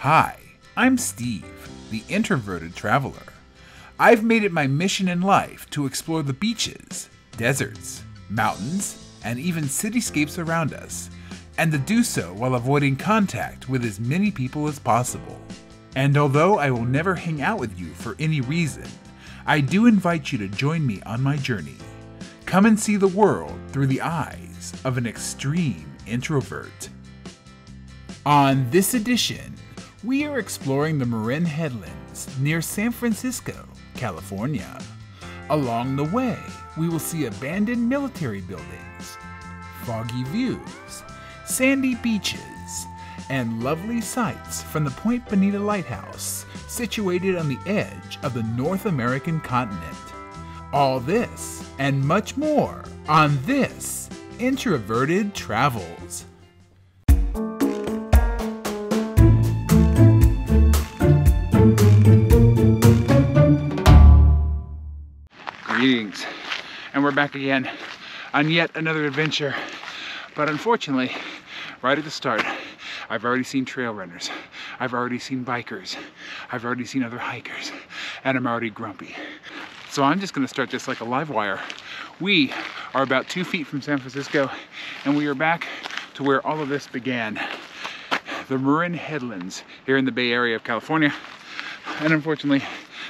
Hi, I'm Steve, the Introverted Traveler. I've made it my mission in life to explore the beaches, deserts, mountains, and even cityscapes around us, and to do so while avoiding contact with as many people as possible. And although I will never hang out with you for any reason, I do invite you to join me on my journey. Come and see the world through the eyes of an extreme introvert. On this edition, we are exploring the Marin Headlands near San Francisco, California. Along the way, we will see abandoned military buildings, foggy views, sandy beaches, and lovely sights from the Point Bonita Lighthouse, situated on the edge of the North American continent. All this and much more on this Introverted Travels. Greetings, and we're back again on yet another adventure, but unfortunately, right at the start, I've already seen trail runners, I've already seen bikers, I've already seen other hikers, and I'm already grumpy. So I'm just going to start this like a live wire. We are about 2 feet from San Francisco, and we are back to where all of this began, the Marin Headlands here in the Bay Area of California. And unfortunately,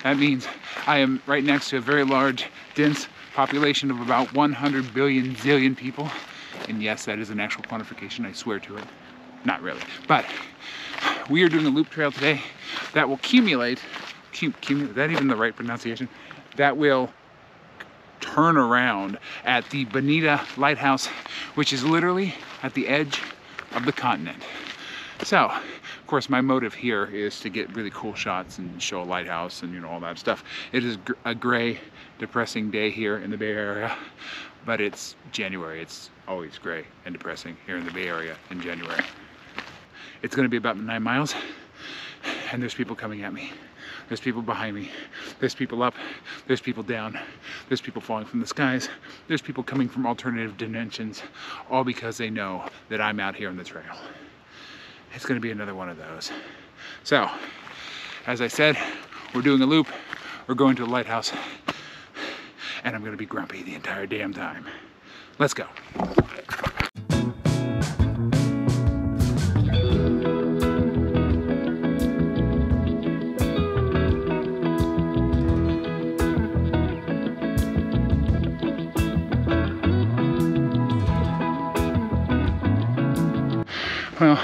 that means I am right next to a very large, dense population of about 100 billion zillion people. And yes, that is an actual quantification, I swear to it. Not really, but we are doing a loop trail today that will accumulate, is that even the right pronunciation? That will turn around at the Bonita Lighthouse, which is literally at the edge of the continent. So, of course, my motive here is to get really cool shots and show a lighthouse and, you know, all that stuff. It is a gray, depressing day here in the Bay Area, but it's January. It's always gray and depressing here in the Bay Area in January. It's going to be about 9 miles, and there's people coming at me. There's people behind me. There's people up. There's people down. There's people falling from the skies. There's people coming from alternative dimensions, all because they know that I'm out here on the trail. It's going to be another one of those. So, as I said, we're doing a loop. We're going to the lighthouse, and I'm going to be grumpy the entire damn time. Let's go. Well,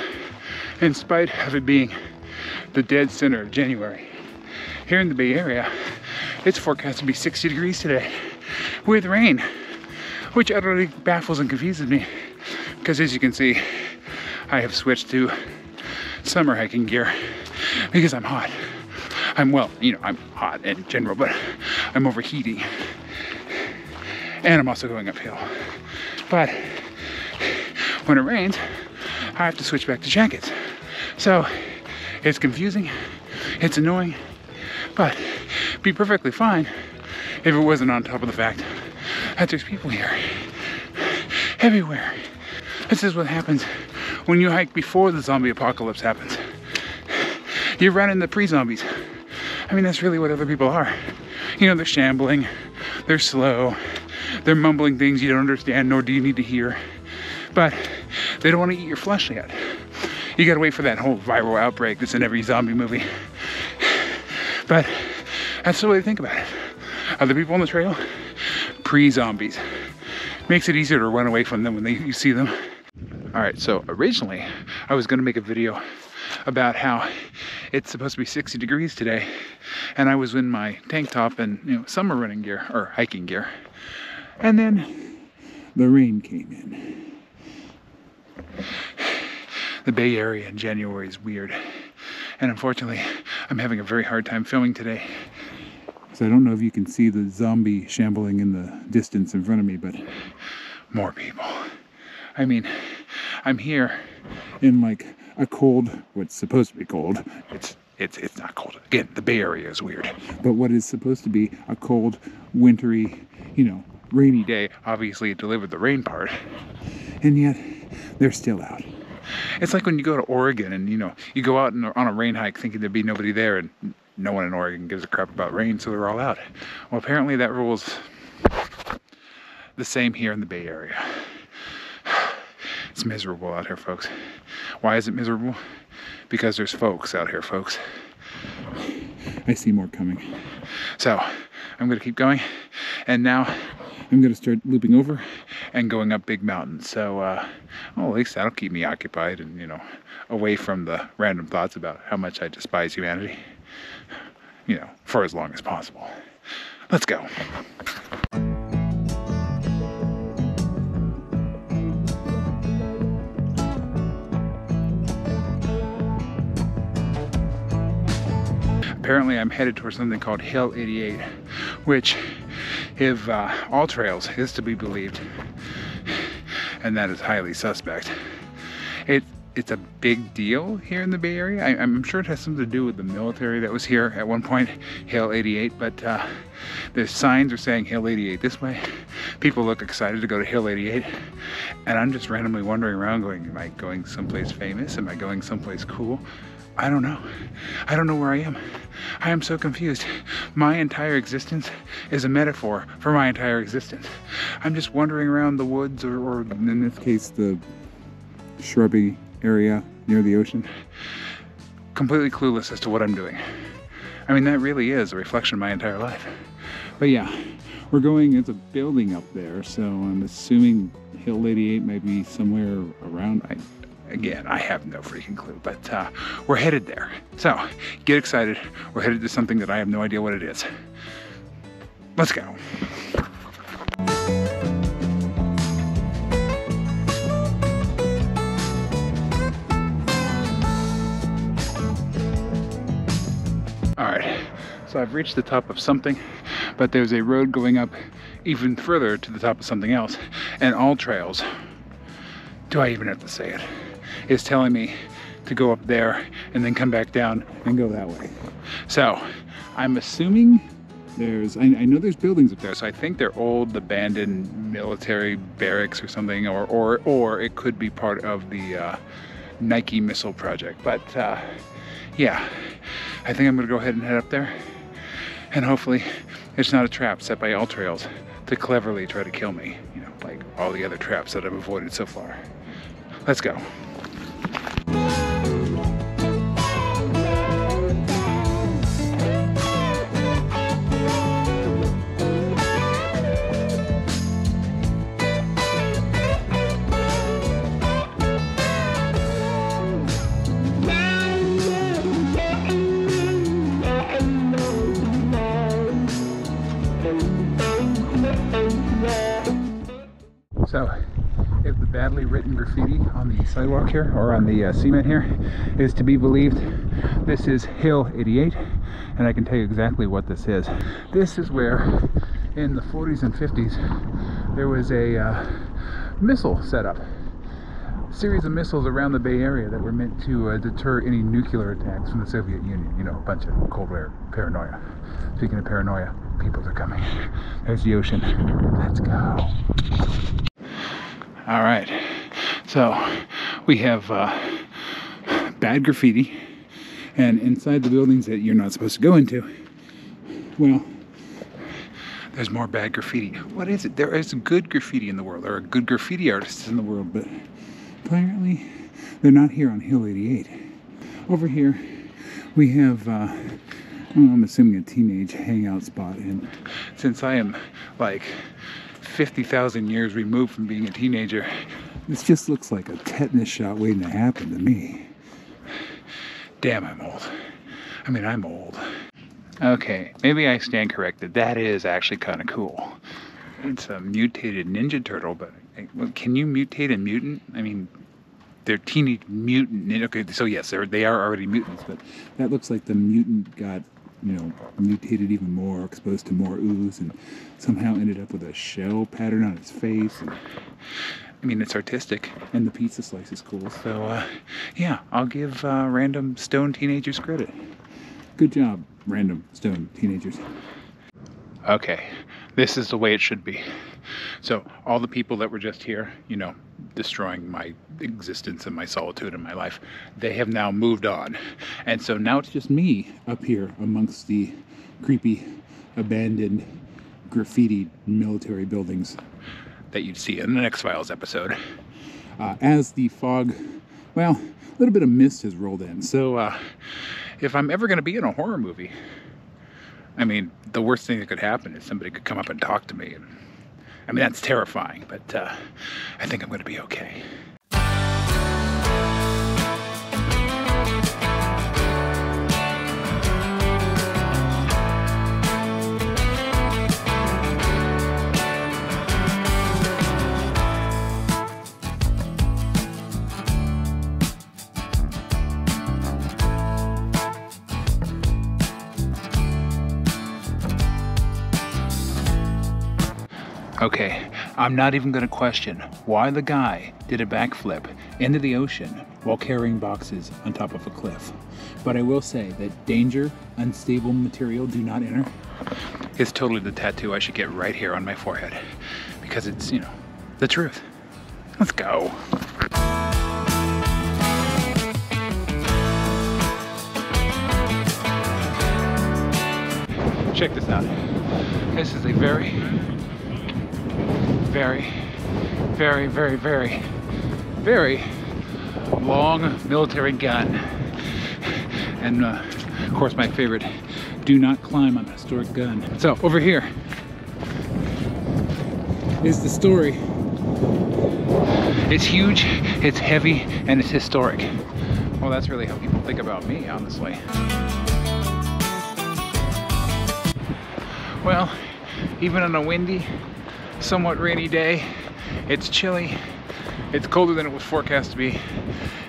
in spite of it being the dead center of January, here in the Bay Area, it's forecast to be 60 degrees today with rain, which utterly baffles and confuses me because, as you can see, I have switched to summer hiking gear because I'm hot. I'm hot in general, but I'm overheating, and I'm also going uphill. But when it rains, I have to switch back to jackets. So it's confusing, it's annoying, but it'd be perfectly fine if it wasn't on top of the fact that there's people here everywhere. This is what happens when you hike before the zombie apocalypse happens. You run into pre-zombies. I mean, that's really what other people are. You know, they're shambling, they're slow, they're mumbling things you don't understand, nor do you need to hear. But they don't want to eat your flesh yet. You gotta wait for that whole viral outbreak that's in every zombie movie. But that's the way to think about it. Other people on the trail, pre-zombies. Makes it easier to run away from them when you see them. All right, so originally I was gonna make a video about how it's supposed to be 60 degrees today, and I was in my tank top and, you know, summer running gear or hiking gear. And then the rain came in. The Bay Area in January is weird, and unfortunately I'm having a very hard time filming today. So I don't know if you can see the zombie shambling in the distance in front of me, but more people. I mean, I'm here in like a cold, what's supposed to be cold. It's not cold. Again, the Bay Area is weird. But what is supposed to be a cold, wintry, you know, rainy day, obviously it delivered the rain part, and yet they're still out. It's like when you go to Oregon and, you know, you go out on a rain hike thinking there'd be nobody there, and no one in Oregon gives a crap about rain, so they're all out. Well, apparently that rule's the same here in the Bay Area. It's miserable out here, folks. Why is it miserable? Because there's folks out here, folks. I see more coming. So I'm gonna keep going, and now I'm gonna start looping over and going up big mountains. So well, at least that'll keep me occupied and, you know, away from the random thoughts about how much I despise humanity, you know, for as long as possible. Let's go. Apparently I'm headed towards something called Hill 88, which, if all trails is to be believed, and that is highly suspect, it's a big deal here in the Bay Area. I'm sure it has something to do with the military that was here at one point, Hill 88, but the signs are saying Hill 88 this way. People look excited to go to Hill 88, and I'm just randomly wandering around going, am I going someplace famous? Am I going someplace cool? I don't know. I don't know where I am. I am so confused. My entire existence is a metaphor for my entire existence. I'm just wandering around the woods, or in this case, the shrubby area near the ocean, completely clueless as to what I'm doing. I mean, that really is a reflection of my entire life. But yeah, we're going, it's a building up there, so I'm assuming Hill 88 might be somewhere around. Again, I have no freaking clue, but we're headed there. So, get excited. We're headed to something that I have no idea what it is. Let's go. All right, so I've reached the top of something, but there's a road going up even further to the top of something else, and all trails, do I even have to say it, is telling me to go up there and then come back down and go that way. So I'm assuming there's, I know there's buildings up there, so I think they're old abandoned military barracks or something, or it could be part of the Nike missile project. But yeah, I think I'm gonna go ahead and head up there, and hopefully it's not a trap set by all trails to cleverly try to kill me, you know, like all the other traps that I've avoided so far. Let's go. So, if the badly written graffiti on the sidewalk here, or on the cement here, is to be believed, this is Hill 88, and I can tell you exactly what this is. This is where, in the 40s and 50s, there was a missile set up. A series of missiles around the Bay Area that were meant to deter any nuclear attacks from the Soviet Union. You know, a bunch of Cold War paranoia. Speaking of paranoia, people are coming. There's the ocean. Let's go. All right, so we have bad graffiti, and inside the buildings that you're not supposed to go into, well, there's more bad graffiti. What is it? There is good graffiti in the world. There are good graffiti artists in the world, but apparently they're not here on Hill 88. Over here, we have, I'm assuming a teenage hangout spot, and since I am like 50,000 years removed from being a teenager, this just looks like a tetanus shot waiting to happen to me. Damn, I'm old. I mean, I'm old. Okay, maybe I stand corrected. That is actually kind of cool. It's a mutated Ninja Turtle, but can you mutate a mutant? I mean, they're teenage mutant. Okay, so yes, they are already mutants, but that looks like the mutant got, you know, mutated even more, exposed to more ooze, and somehow ended up with a shell pattern on its face. And, I mean, it's artistic, and the pizza slice is cool. So, yeah, I'll give random stone teenagers credit. Good job, random stone teenagers. Okay, this is the way it should be. So all the people that were just here, you know, destroying my existence and my solitude in my life. They have now moved on. And so now it's just me up here amongst the creepy, abandoned, graffiti military buildings that you'd see in the X-Files episode. As the fog, well, a little bit of mist has rolled in. So if I'm ever going to be in a horror movie, I mean, the worst thing that could happen is somebody could come up and talk to me. I mean, that's terrifying, but I think I'm going to be okay. Okay, I'm not even going to question why the guy did a backflip into the ocean while carrying boxes on top of a cliff. But I will say that danger, unstable material, do not enter. It's totally the tattoo I should get right here on my forehead. Because it's, you know, the truth. Let's go. Check this out. This is a very long military gun. And of course my favorite, do not climb on a historic gun. So over here is the story. It's huge, it's heavy, and it's historic. Well, that's really how people think about me, honestly. Well, even on a windy, somewhat rainy day, it's chilly, it's colder than it was forecast to be.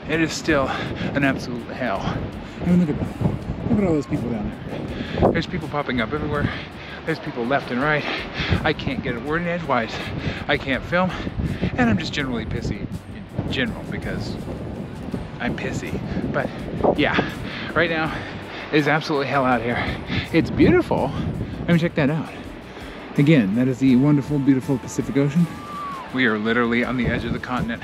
It is still an absolute hell. I mean, look at that. Look at all those people down there. There's people popping up everywhere. There's people left and right. I can't get a word in edgewise. I can't film. And I'm just generally pissy in general because I'm pissy. But yeah, right now it is absolutely hell out here. It's beautiful. Let me check that out. Again, that is the wonderful, beautiful Pacific Ocean. We are literally on the edge of the continent.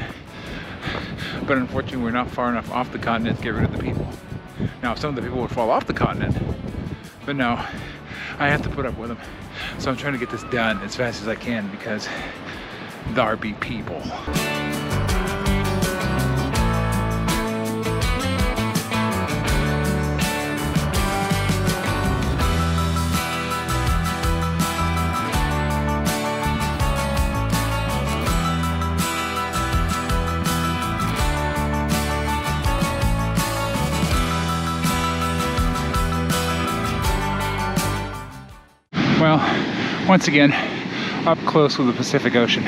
But unfortunately, we're not far enough off the continent to get rid of the people. Now, some of the people would fall off the continent, but no, I have to put up with them. So I'm trying to get this done as fast as I can because there be people. Well, once again, up close with the Pacific Ocean.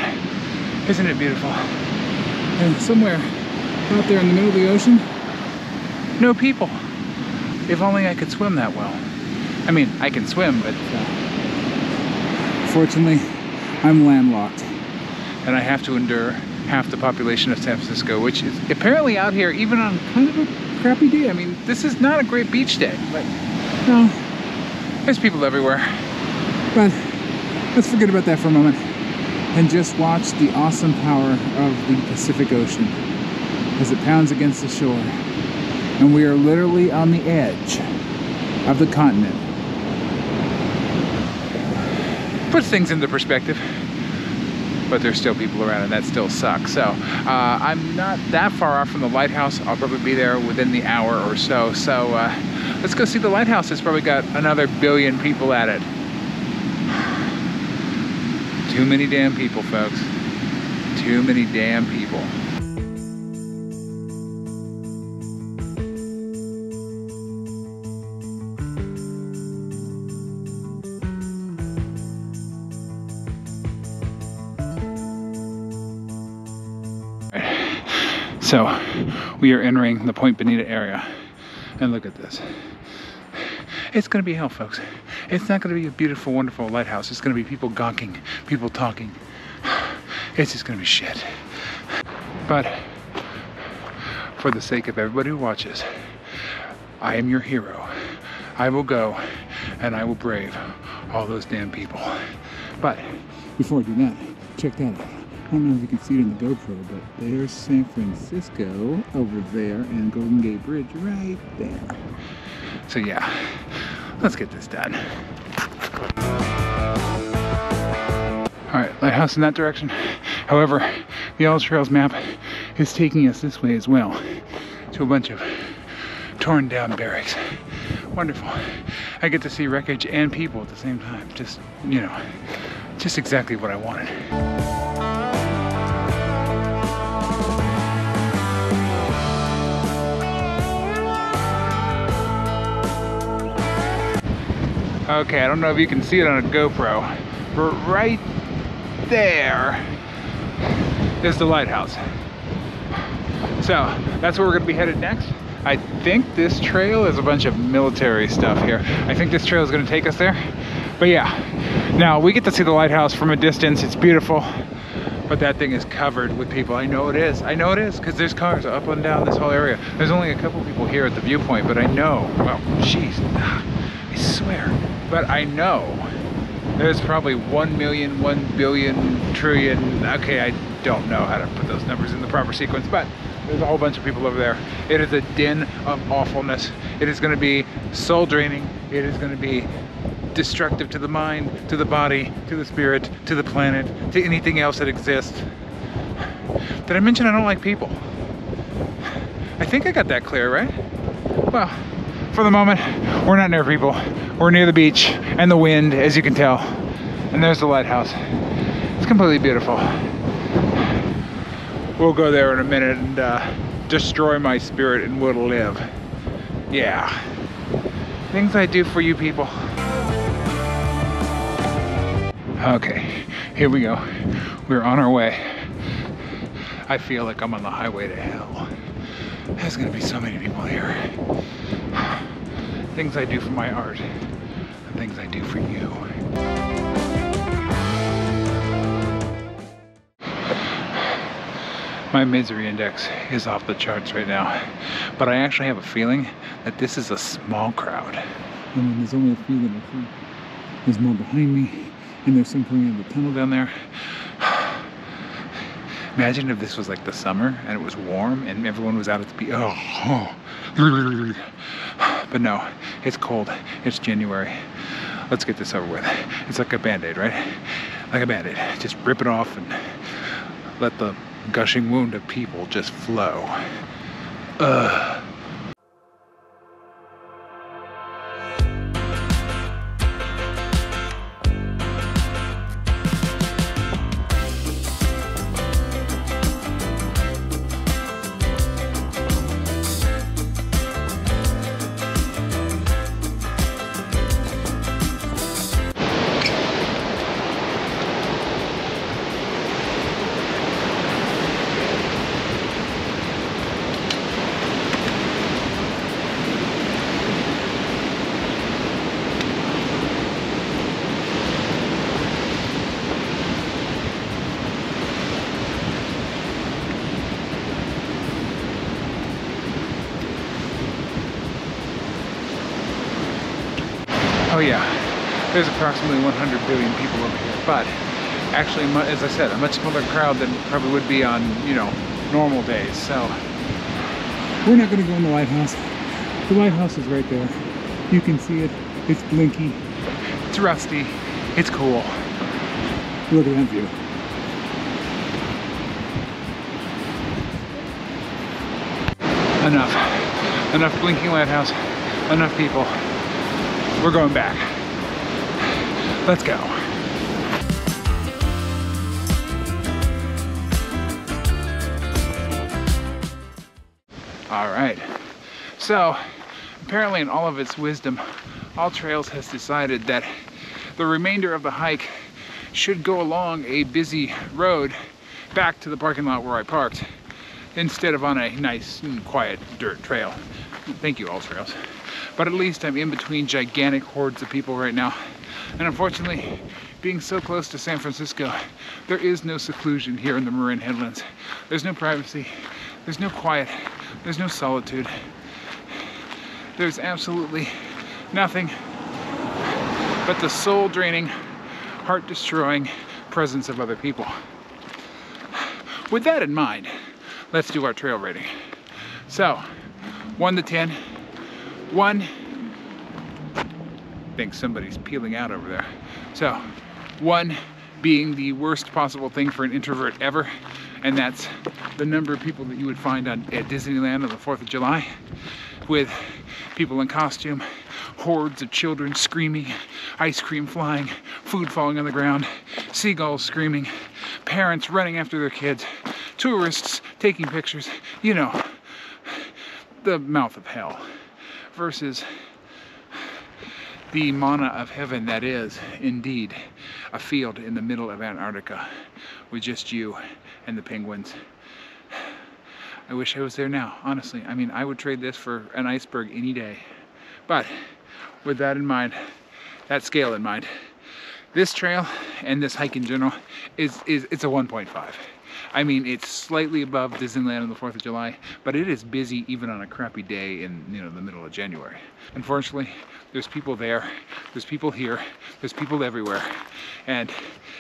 Isn't it beautiful? And somewhere out there in the middle of the ocean, no people. If only I could swim that well. I mean, I can swim, but fortunately, I'm landlocked. And I have to endure half the population of San Francisco, which is apparently out here even on kind of a crappy day. I mean, this is not a great beach day, but no, there's people everywhere. But let's forget about that for a moment and just watch the awesome power of the Pacific Ocean as it pounds against the shore. And we are literally on the edge of the continent. Puts things into perspective, but there's still people around and that still sucks. So I'm not that far off from the Lighthouse. I'll probably be there within the hour or so. So let's go see the Lighthouse. It's probably got another billion people at it. Too many damn people, folks. Too many damn people. So, we are entering the Point Bonita area. And look at this. It's gonna be hell, folks. It's not gonna be a beautiful, wonderful lighthouse. It's gonna be people gawking, people talking. It's just gonna be shit. But for the sake of everybody who watches, I am your hero. I will go and I will brave all those damn people. But before I do that, check that out. don't know if you can see it in the GoPro, but there's San Francisco over there and Golden Gate Bridge right there. So yeah, let's get this done. All right, Lighthouse in that direction. However, the All Trails map is taking us this way as well, to a bunch of torn down barracks. Wonderful. I get to see wreckage and people at the same time. Just, you know, just exactly what I wanted. Okay, I don't know if you can see it on a GoPro, but right there is the lighthouse. So that's where we're gonna be headed next. I think this trail is a bunch of military stuff here. I think this trail is gonna take us there. But yeah, now we get to see the lighthouse from a distance. It's beautiful, but that thing is covered with people. I know it is, because there's cars up and down this whole area. There's only a couple people here at the viewpoint, but I know, well, jeez, I swear, but I know there's probably 1 million, 1 billion, trillion, okay, I don't know how to put those numbers in the proper sequence, but there's a whole bunch of people over there. It is a den of awfulness. It is going to be soul draining. It is going to be destructive to the mind, to the body, to the spirit, to the planet, to anything else that exists. Did I mention I don't like people? I think I got that clear, right? Well, for the moment, we're not near people. We're near the beach and the wind, as you can tell. And there's the lighthouse. It's completely beautiful. We'll go there in a minute and destroy my spirit and we'll live. Yeah. Things I do for you people. Okay, here we go. We're on our way. I feel like I'm on the highway to hell. There's gonna be so many people here. Things I do for my art, and things I do for you. My misery index is off the charts right now, but I actually have a feeling that this is a small crowd. I mean, there's only a few that I think. There's more behind me, and there's some coming out of the tunnel down there. Imagine if this was like the summer and it was warm and everyone was out at the beach. Oh. But no, it's cold. It's January. Let's get this over with. It's like a Band-Aid, right? Like a Band-Aid. Just rip it off and let the gushing wound of people just flow. Oh yeah, there's approximately 100 billion people over here, but actually, as I said, a much smaller crowd than probably would be on, you know, normal days. So we're not gonna go in the lighthouse. The lighthouse is right there. You can see it. It's blinky. It's rusty. It's cool. Look at that view. Enough blinking lighthouse. Enough people. We're going back. Let's go. All right. So, apparently in all of its wisdom, All Trails has decided that the remainder of the hike should go along a busy road back to the parking lot where I parked, instead of on a nice and quiet dirt trail. Thank you, All Trails. But at least I'm in between gigantic hordes of people right now. And unfortunately, being so close to San Francisco, there is no seclusion here in the Marin Headlands. There's no privacy, there's no quiet, there's no solitude. There's absolutely nothing but the soul-draining, heart-destroying presence of other people. with that in mind, let's do our trail rating. So, 1 to 10. 1, I think somebody's peeling out over there. So, 1 being the worst possible thing for an introvert ever, and that's the number of people that you would find at Disneyland on the 4th of July, with people in costume, hordes of children screaming, ice cream flying, food falling on the ground, seagulls screaming, parents running after their kids, tourists taking pictures, you know, the mouth of hell, versus the manna of heaven that is indeed a field in the middle of Antarctica with just you and the penguins. I wish I was there now, honestly. I mean, I would trade this for an iceberg any day. But with that in mind, that scale in mind, this trail and this hike in general it's a 1.5. I mean, it's slightly above Disneyland on the 4th of July, but it is busy even on a crappy day in, you know, the middle of January. Unfortunately, there's people there, there's people here, there's people everywhere, and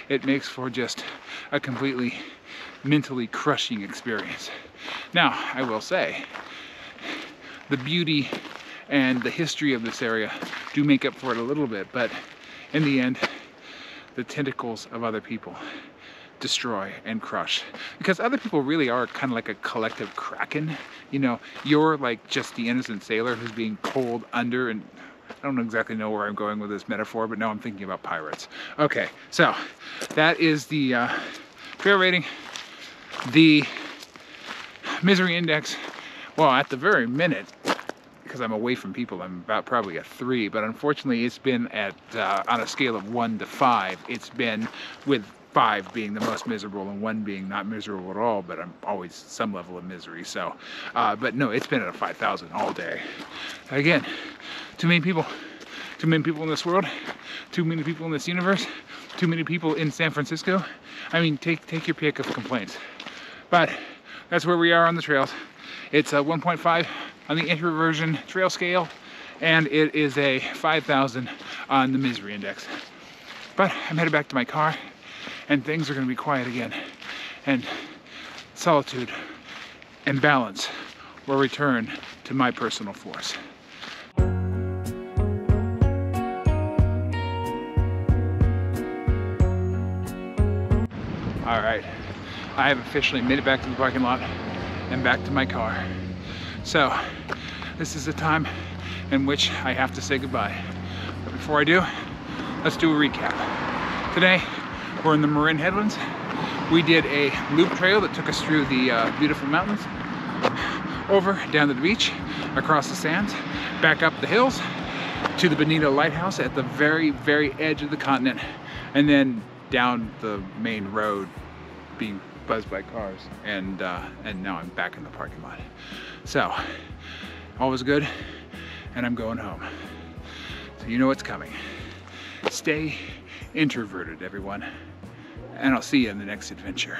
it makes for just a completely mentally crushing experience. Now, I will say, the beauty and the history of this area do make up for it a little bit, but in the end, the tentacles of other people destroy and crush, because other people really are kind of like a collective kraken. You know, you're like just the innocent sailor who's being pulled under, and I don't exactly know where I'm going with this metaphor, but now I'm thinking about pirates. Okay, so that is the trail rating. The misery index, well, at the very minute, because I'm away from people, I'm about probably a 3, but unfortunately it's been at on a scale of 1 to 5, it's been with 5 being the most miserable and 1 being not miserable at all, but I'm always some level of misery. So, but no, it's been at a 5,000 all day. Again, too many people in this world, too many people in this universe, too many people in San Francisco. I mean, take your pick of complaints. But that's where we are on the trails. It's a 1.5 on the introversion trail scale, and it is a 5,000 on the misery index. But I'm headed back to my car, and things are going to be quiet again, and solitude and balance will return to my personal force. All right, I have officially made it back to the parking lot and back to my car. So this is the time in which I have to say goodbye. But before I do, let's do a recap. Today, we're in the Marin Headlands. We did a loop trail that took us through the beautiful mountains, over down to the beach, across the sands, back up the hills to the Bonita Lighthouse at the very, very edge of the continent, and then down the main road, being buzzed by cars, and now I'm back in the parking lot. So, all was good, and I'm going home. So you know what's coming. Stay introverted, everyone, and I'll see you in the next adventure.